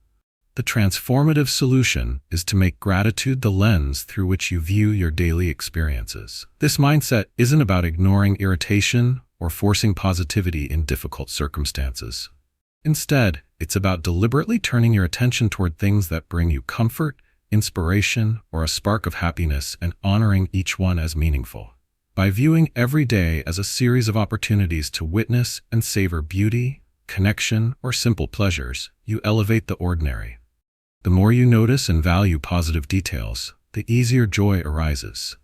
The transformative solution is to make gratitude the lens through which you view your daily experiences. This mindset isn't about ignoring irritation or forcing positivity in difficult circumstances. Instead, it's about deliberately turning your attention toward things that bring you comfort, inspiration, or a spark of happiness and honoring each one as meaningful. By viewing every day as a series of opportunities to witness and savor beauty, connection, or simple pleasures, you elevate the ordinary. The more you notice and value positive details, the easier joy arises.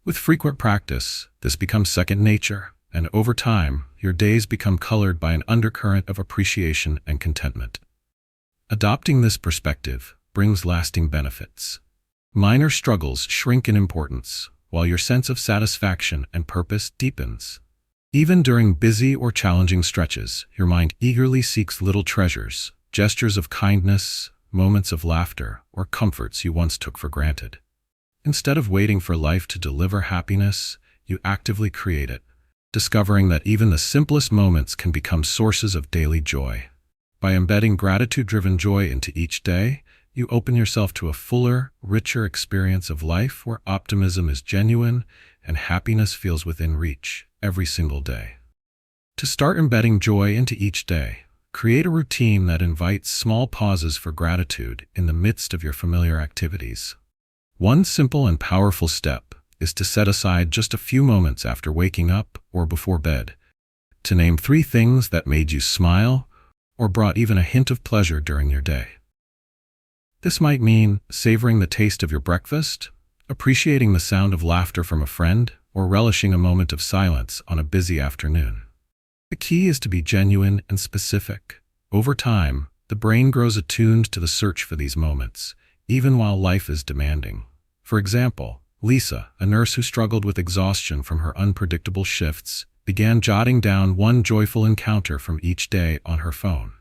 With frequent practice, this becomes second nature, and over time, your days become colored by an undercurrent of appreciation and contentment. Adopting this perspective brings lasting benefits. Minor struggles shrink in importance, while your sense of satisfaction and purpose deepens. Even during busy or challenging stretches, your mind eagerly seeks little treasures, gestures of kindness, moments of laughter, or comforts you once took for granted. Instead of waiting for life to deliver happiness, you actively create it, discovering that even the simplest moments can become sources of daily joy. By embedding gratitude-driven joy into each day, you open yourself to a fuller, richer experience of life where optimism is genuine and happiness feels within reach every single day. To start embedding joy into each day, create a routine that invites small pauses for gratitude in the midst of your familiar activities. One simple and powerful step is to set aside just a few moments after waking up or before bed to name 3 things that made you smile or brought even a hint of pleasure during your day. This might mean savoring the taste of your breakfast, appreciating the sound of laughter from a friend, or relishing a moment of silence on a busy afternoon. The key is to be genuine and specific. Over time, the brain grows attuned to the search for these moments, even while life is demanding. For example, Lisa, a nurse who struggled with exhaustion from her unpredictable shifts, began jotting down one joyful encounter from each day on her phone.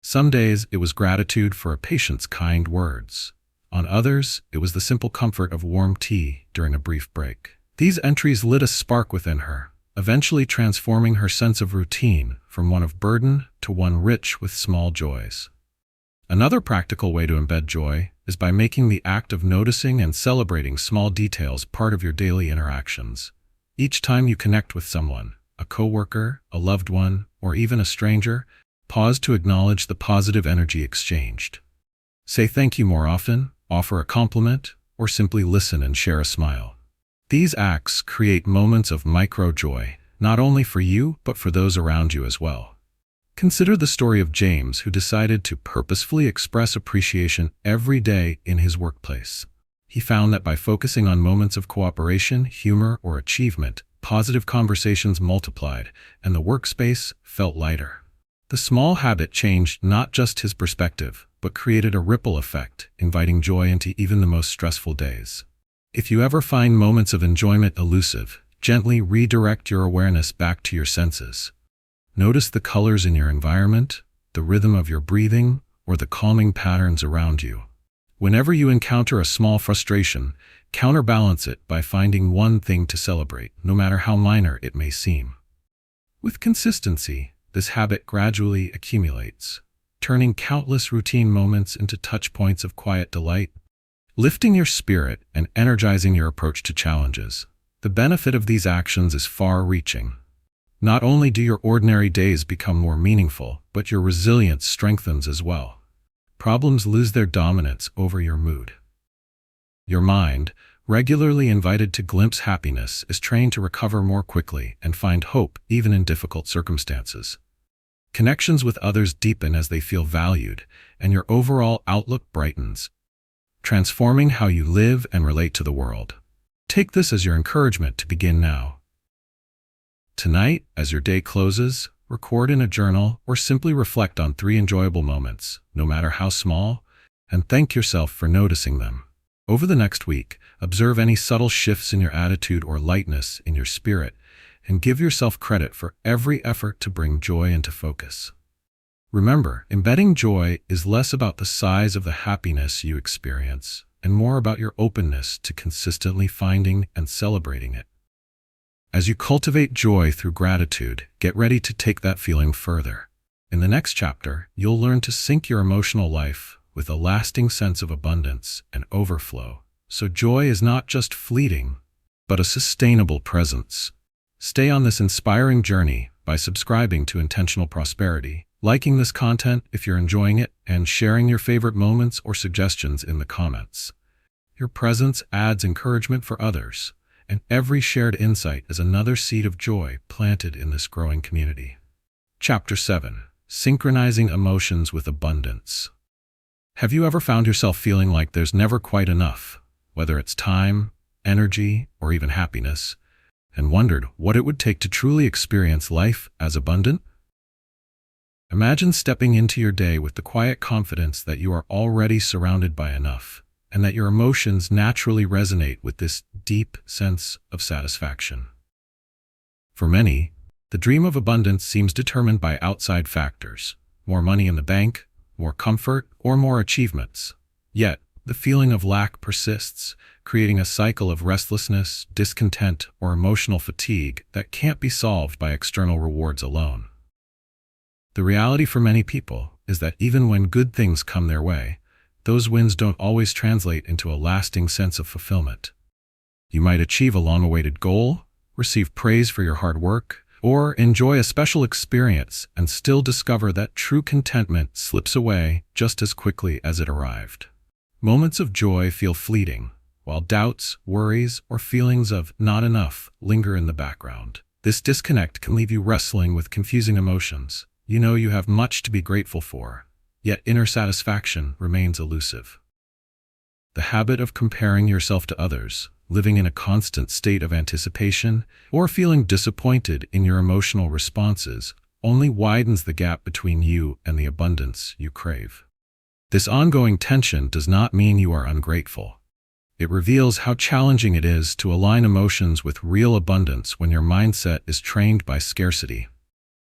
Some days it was gratitude for a patient's kind words. On others, it was the simple comfort of warm tea during a brief break. These entries lit a spark within her, eventually transforming her sense of routine from one of burden to one rich with small joys. Another practical way to embed joy is by making the act of noticing and celebrating small details part of your daily interactions. Each time you connect with someone, a coworker, a loved one, or even a stranger, pause to acknowledge the positive energy exchanged. Say thank you more often, offer a compliment, or simply listen and share a smile. These acts create moments of micro-joy, not only for you, but for those around you as well. Consider the story of James, who decided to purposefully express appreciation every day in his workplace. He found that by focusing on moments of cooperation, humor, or achievement, positive conversations multiplied, and the workspace felt lighter. The small habit changed not just his perspective, but created a ripple effect, inviting joy into even the most stressful days. If you ever find moments of enjoyment elusive, gently redirect your awareness back to your senses. Notice the colors in your environment, the rhythm of your breathing, or the calming patterns around you. Whenever you encounter a small frustration, counterbalance it by finding one thing to celebrate, no matter how minor it may seem. With consistency, this habit gradually accumulates, turning countless routine moments into touch points of quiet delight, lifting your spirit and energizing your approach to challenges. The benefit of these actions is far-reaching. Not only do your ordinary days become more meaningful, but your resilience strengthens as well. Problems lose their dominance over your mood. Your mind, regularly invited to glimpse happiness, is trained to recover more quickly and find hope even in difficult circumstances. Connections with others deepen as they feel valued, and your overall outlook brightens, transforming how you live and relate to the world. Take this as your encouragement to begin now. Tonight, as your day closes, record in a journal, or simply reflect on 3 enjoyable moments, no matter how small, and thank yourself for noticing them. Over the next week, observe any subtle shifts in your attitude or lightness in your spirit, and give yourself credit for every effort to bring joy into focus. Remember, embedding joy is less about the size of the happiness you experience and more about your openness to consistently finding and celebrating it. As you cultivate joy through gratitude, get ready to take that feeling further. In the next chapter, you'll learn to sync your emotional life with a lasting sense of abundance and overflow, so joy is not just fleeting, but a sustainable presence. Stay on this inspiring journey by subscribing to Intentional Prosperity, liking this content if you're enjoying it, and sharing your favorite moments or suggestions in the comments. Your presence adds encouragement for others, and every shared insight is another seed of joy planted in this growing community. Chapter 7. Synchronizing Emotions with Abundance. Have you ever found yourself feeling like there's never quite enough, whether it's time, energy, or even happiness, and wondered what it would take to truly experience life as abundant? Imagine stepping into your day with the quiet confidence that you are already surrounded by enough, and that your emotions naturally resonate with this deep sense of satisfaction. For many, the dream of abundance seems determined by outside factors: more money in the bank, more comfort, or more achievements. Yet, the feeling of lack persists, creating a cycle of restlessness, discontent, or emotional fatigue that can't be solved by external rewards alone. The reality for many people is that even when good things come their way, those wins don't always translate into a lasting sense of fulfillment. You might achieve a long-awaited goal, receive praise for your hard work, or enjoy a special experience and still discover that true contentment slips away just as quickly as it arrived. Moments of joy feel fleeting, while doubts, worries, or feelings of not enough linger in the background. This disconnect can leave you wrestling with confusing emotions. You know you have much to be grateful for, yet inner satisfaction remains elusive. The habit of comparing yourself to others, living in a constant state of anticipation, or feeling disappointed in your emotional responses only widens the gap between you and the abundance you crave. This ongoing tension does not mean you are ungrateful. It reveals how challenging it is to align emotions with real abundance when your mindset is trained by scarcity.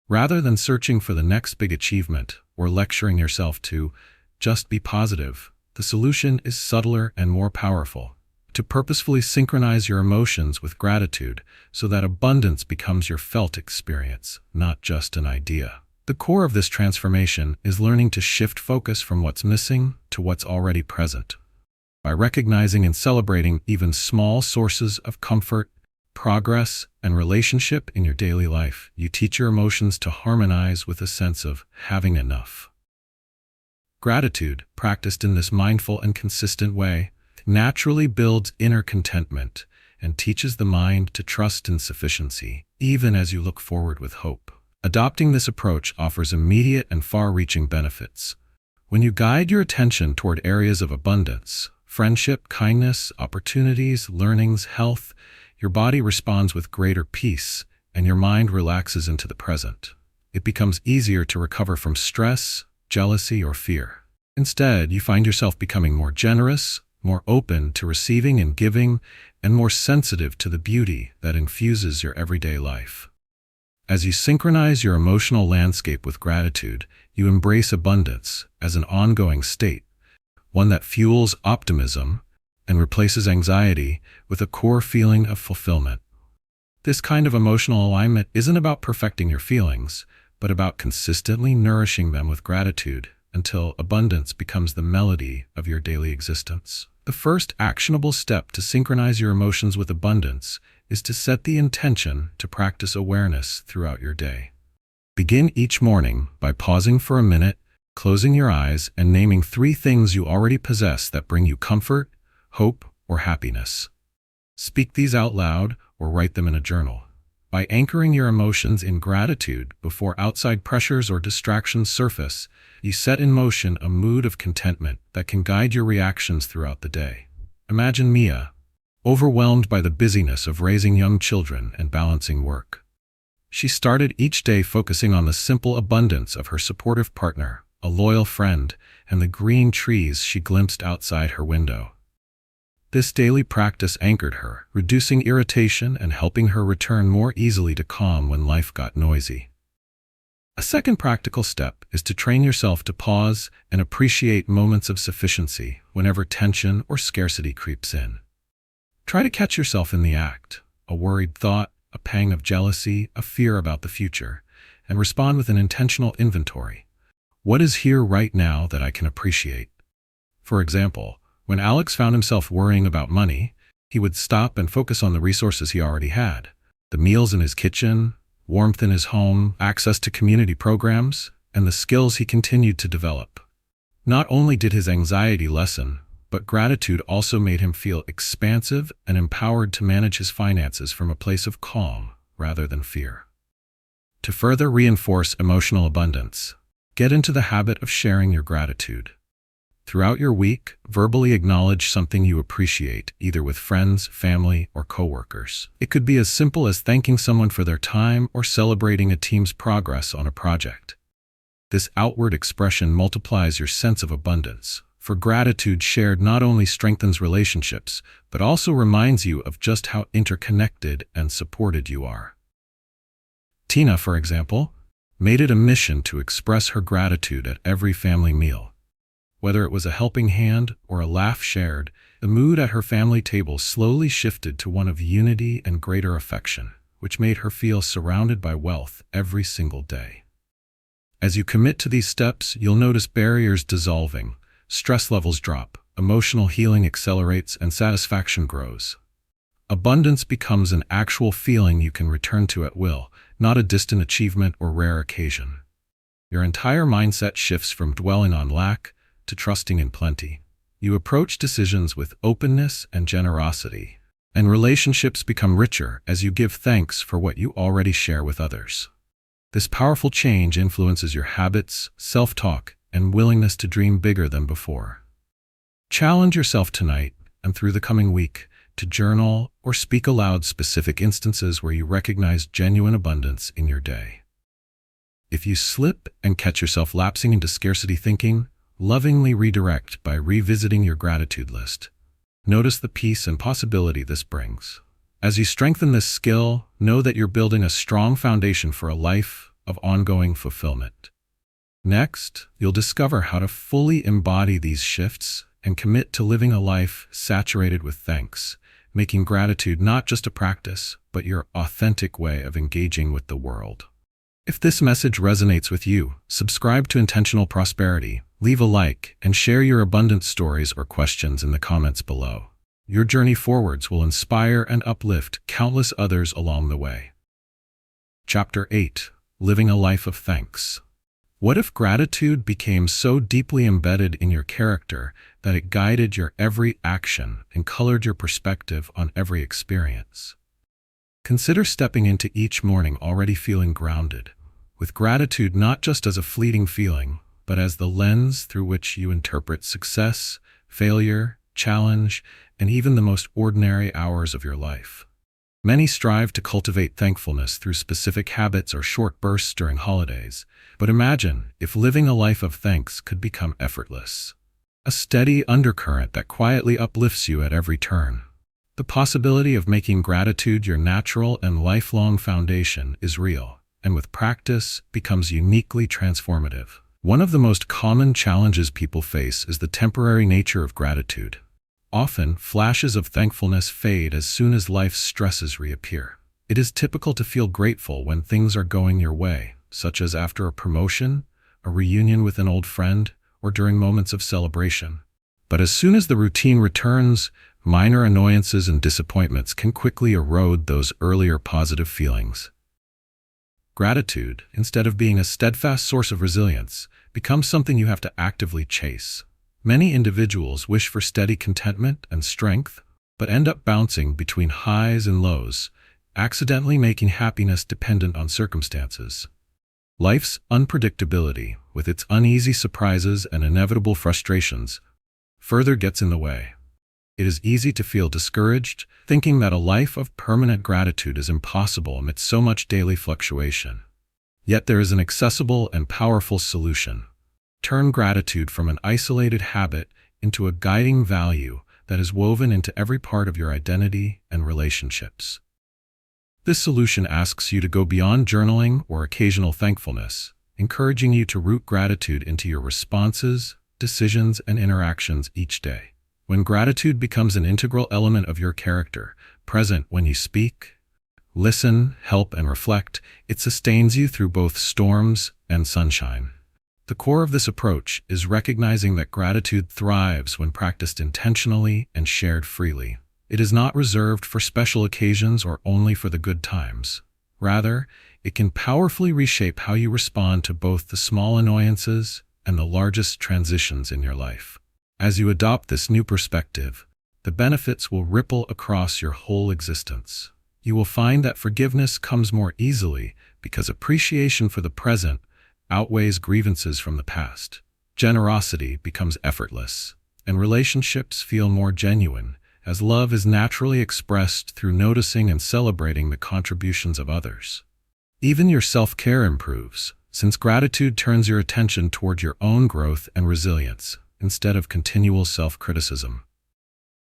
Rather than searching for the next big achievement or lecturing yourself to just be positive, the solution is subtler and more powerful: to purposefully synchronize your emotions with gratitude so that abundance becomes your felt experience, not just an idea. The core of this transformation is learning to shift focus from what's missing to what's already present. By recognizing and celebrating even small sources of comfort, progress, and relationship in your daily life, you teach your emotions to harmonize with a sense of having enough. Gratitude, practiced in this mindful and consistent way, naturally builds inner contentment and teaches the mind to trust in sufficiency, even as you look forward with hope. Adopting this approach offers immediate and far-reaching benefits. When you guide your attention toward areas of abundance, friendship, kindness, opportunities, learnings, health, your body responds with greater peace, and your mind relaxes into the present. It becomes easier to recover from stress, jealousy, or fear. Instead, you find yourself becoming more generous, more open to receiving and giving, and more sensitive to the beauty that infuses your everyday life. As you synchronize your emotional landscape with gratitude, you embrace abundance as an ongoing state, one that fuels optimism and replaces anxiety with a core feeling of fulfillment. This kind of emotional alignment isn't about perfecting your feelings, but about consistently nourishing them with gratitude until abundance becomes the melody of your daily existence. The first actionable step to synchronize your emotions with abundance is to set the intention to practice awareness throughout your day. Begin each morning by pausing for a minute, closing your eyes, and naming 3 things you already possess that bring you comfort, hope, or happiness. Speak these out loud or write them in a journal. By anchoring your emotions in gratitude before outside pressures or distractions surface, you set in motion a mood of contentment that can guide your reactions throughout the day. Imagine Mia, overwhelmed by the busyness of raising young children and balancing work. She started each day focusing on the simple abundance of her supportive partner, a loyal friend, and the green trees she glimpsed outside her window. This daily practice anchored her, reducing irritation and helping her return more easily to calm when life got noisy. A second practical step is to train yourself to pause and appreciate moments of sufficiency whenever tension or scarcity creeps in. Try to catch yourself in the act, a worried thought, a pang of jealousy, a fear about the future, and respond with an intentional inventory. What is here right now that I can appreciate? For example, when Alex found himself worrying about money, he would stop and focus on the resources he already had: the meals in his kitchen, warmth in his home, access to community programs, and the skills he continued to develop. Not only did his anxiety lessen, but gratitude also made him feel expansive and empowered to manage his finances from a place of calm rather than fear. To further reinforce emotional abundance, get into the habit of sharing your gratitude. Throughout your week, verbally acknowledge something you appreciate, either with friends, family, or coworkers. It could be as simple as thanking someone for their time or celebrating a team's progress on a project. This outward expression multiplies your sense of abundance, for gratitude shared not only strengthens relationships, but also reminds you of just how interconnected and supported you are. Tina, for example, made it a mission to express her gratitude at every family meal. Whether it was a helping hand or a laugh shared, the mood at her family table slowly shifted to one of unity and greater affection, which made her feel surrounded by wealth every single day. As you commit to these steps, you'll notice barriers dissolving, stress levels drop, emotional healing accelerates, and satisfaction grows. Abundance becomes an actual feeling you can return to at will, not a distant achievement or rare occasion. Your entire mindset shifts from dwelling on lack to trusting in plenty. You approach decisions with openness and generosity, and relationships become richer as you give thanks for what you already share with others. This powerful change influences your habits, self-talk, and willingness to dream bigger than before. Challenge yourself tonight and through the coming week to journal or speak aloud specific instances where you recognize genuine abundance in your day. If you slip and catch yourself lapsing into scarcity thinking, lovingly redirect by revisiting your gratitude list. Notice the peace and possibility this brings. As you strengthen this skill, know that you're building a strong foundation for a life of ongoing fulfillment. Next, you'll discover how to fully embody these shifts and commit to living a life saturated with thanks, making gratitude not just a practice, but your authentic way of engaging with the world. If this message resonates with you, subscribe to Intentional Prosperity, leave a like, and share your abundant stories or questions in the comments below. Your journey forwards will inspire and uplift countless others along the way. Chapter 8. Living a Life of Thanks. What if gratitude became so deeply embedded in your character that it guided your every action and colored your perspective on every experience? Consider stepping into each morning already feeling grounded, with gratitude not just as a fleeting feeling, but as the lens through which you interpret success, failure, challenge, and even the most ordinary hours of your life. Many strive to cultivate thankfulness through specific habits or short bursts during holidays, but imagine if living a life of thanks could become effortless. A steady undercurrent that quietly uplifts you at every turn. The possibility of making gratitude your natural and lifelong foundation is real, and with practice, becomes uniquely transformative. One of the most common challenges people face is the temporary nature of gratitude. Often, flashes of thankfulness fade as soon as life's stresses reappear. It is typical to feel grateful when things are going your way, such as after a promotion, a reunion with an old friend, or during moments of celebration. But as soon as the routine returns, minor annoyances and disappointments can quickly erode those earlier positive feelings. Gratitude, instead of being a steadfast source of resilience, becomes something you have to actively chase. Many individuals wish for steady contentment and strength, but end up bouncing between highs and lows, accidentally making happiness dependent on circumstances. Life's unpredictability, with its uneasy surprises and inevitable frustrations, further gets in the way. It is easy to feel discouraged, thinking that a life of permanent gratitude is impossible amidst so much daily fluctuation. Yet there is an accessible and powerful solution. Turn gratitude from an isolated habit into a guiding value that is woven into every part of your identity and relationships. This solution asks you to go beyond journaling or occasional thankfulness, encouraging you to root gratitude into your responses, decisions, and interactions each day. When gratitude becomes an integral element of your character, present when you speak, listen, help, and reflect, it sustains you through both storms and sunshine. The core of this approach is recognizing that gratitude thrives when practiced intentionally and shared freely. It is not reserved for special occasions or only for the good times. Rather, it can powerfully reshape how you respond to both the small annoyances and the largest transitions in your life. As you adopt this new perspective, the benefits will ripple across your whole existence. You will find that forgiveness comes more easily because appreciation for the present outweighs grievances from the past. Generosity becomes effortless, and relationships feel more genuine, as love is naturally expressed through noticing and celebrating the contributions of others. Even your self-care improves, since gratitude turns your attention toward your own growth and resilience, instead of continual self-criticism.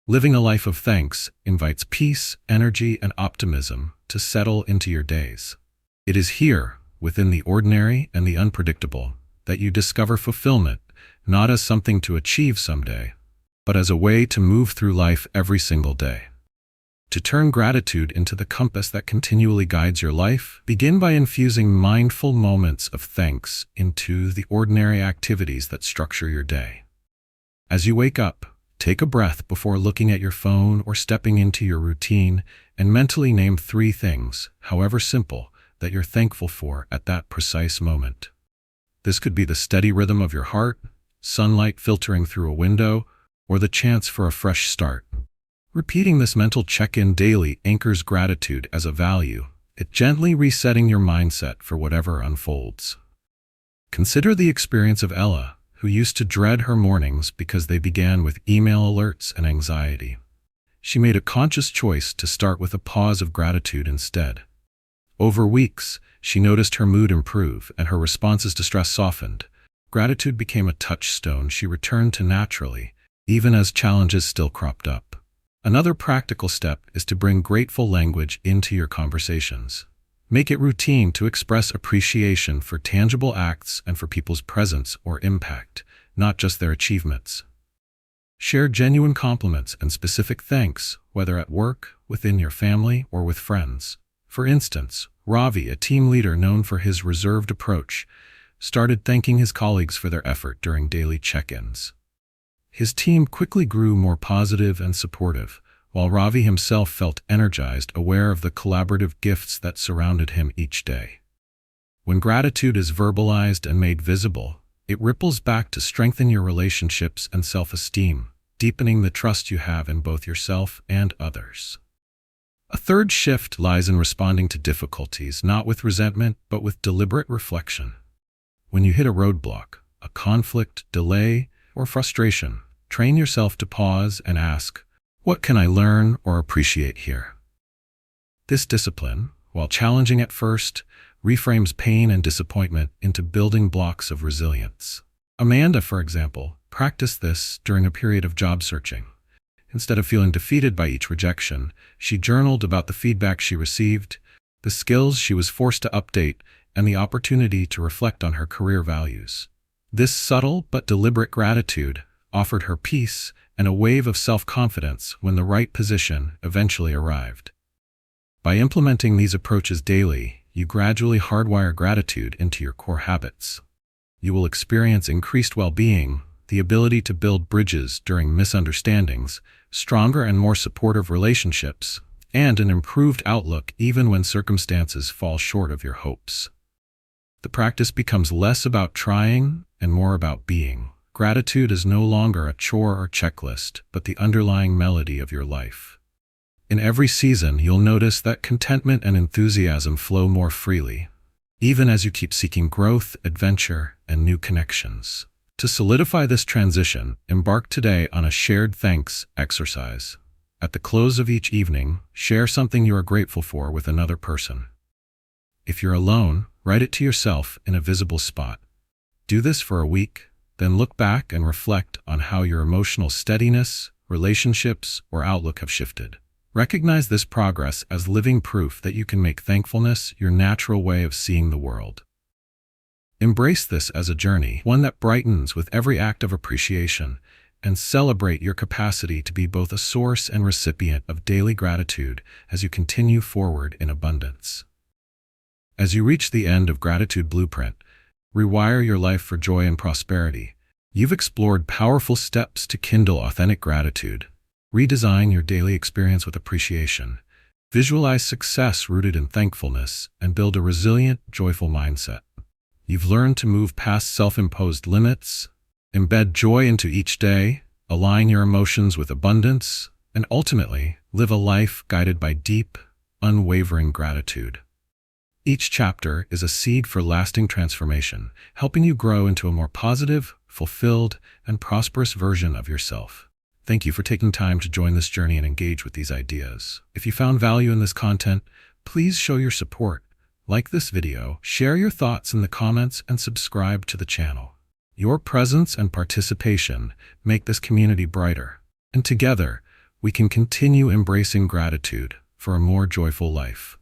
Living a life of thanks invites peace, energy, and optimism to settle into your days. It is here, within the ordinary and the unpredictable, that you discover fulfillment, not as something to achieve someday, but as a way to move through life every single day. To turn gratitude into the compass that continually guides your life, begin by infusing mindful moments of thanks into the ordinary activities that structure your day. As you wake up, take a breath before looking at your phone or stepping into your routine and mentally name 3 things, however simple, that you're thankful for at that precise moment. This could be the steady rhythm of your heart, sunlight filtering through a window, or the chance for a fresh start. Repeating this mental check-in daily anchors gratitude as a value, it gently resetting your mindset for whatever unfolds. Consider the experience of Ella, who used to dread her mornings because they began with email alerts and anxiety. She made a conscious choice to start with a pause of gratitude instead. Over weeks, she noticed her mood improve and her responses to stress softened. Gratitude became a touchstone she returned to naturally, even as challenges still cropped up. Another practical step is to bring grateful language into your conversations. Make it routine to express appreciation for tangible acts and for people's presence or impact, not just their achievements. Share genuine compliments and specific thanks, whether at work, within your family, or with friends. For instance, Ravi, a team leader known for his reserved approach, started thanking his colleagues for their effort during daily check-ins. His team quickly grew more positive and supportive, while Ravi himself felt energized, aware of the collaborative gifts that surrounded him each day. When gratitude is verbalized and made visible, it ripples back to strengthen your relationships and self-esteem, deepening the trust you have in both yourself and others. A third shift lies in responding to difficulties, not with resentment, but with deliberate reflection. When you hit a roadblock, a conflict, delay, or frustration, train yourself to pause and ask, "What can I learn or appreciate here?" This discipline, while challenging at first, reframes pain and disappointment into building blocks of resilience. Amanda, for example, practiced this during a period of job searching. Instead of feeling defeated by each rejection, she journaled about the feedback she received, the skills she was forced to update, and the opportunity to reflect on her career values. This subtle but deliberate gratitude offered her peace and a wave of self-confidence when the right position eventually arrived. By implementing these approaches daily, you gradually hardwire gratitude into your core habits. You will experience increased well-being, the ability to build bridges during misunderstandings, stronger and more supportive relationships, and an improved outlook even when circumstances fall short of your hopes. The practice becomes less about trying and more about being. Gratitude is no longer a chore or checklist, but the underlying melody of your life. In every season, you'll notice that contentment and enthusiasm flow more freely, even as you keep seeking growth, adventure, and new connections. To solidify this transition, embark today on a shared thanks exercise. At the close of each evening, share something you are grateful for with another person. If you're alone, write it to yourself in a visible spot. Do this for a week, then look back and reflect on how your emotional steadiness, relationships, or outlook have shifted. Recognize this progress as living proof that you can make thankfulness your natural way of seeing the world. Embrace this as a journey, one that brightens with every act of appreciation, and celebrate your capacity to be both a source and recipient of daily gratitude as you continue forward in abundance. As you reach the end of Gratitude Blueprint, Rewire Your Life for Joy and Prosperity, you've explored powerful steps to kindle authentic gratitude. Redesign your daily experience with appreciation. Visualize success rooted in thankfulness and build a resilient, joyful mindset. You've learned to move past self-imposed limits, embed joy into each day, align your emotions with abundance, and ultimately live a life guided by deep, unwavering gratitude. Each chapter is a seed for lasting transformation, helping you grow into a more positive, fulfilled, and prosperous version of yourself. Thank you for taking time to join this journey and engage with these ideas. If you found value in this content, please show your support. Like this video, share your thoughts in the comments, and subscribe to the channel. Your presence and participation make this community brighter, and together, we can continue embracing gratitude for a more joyful life.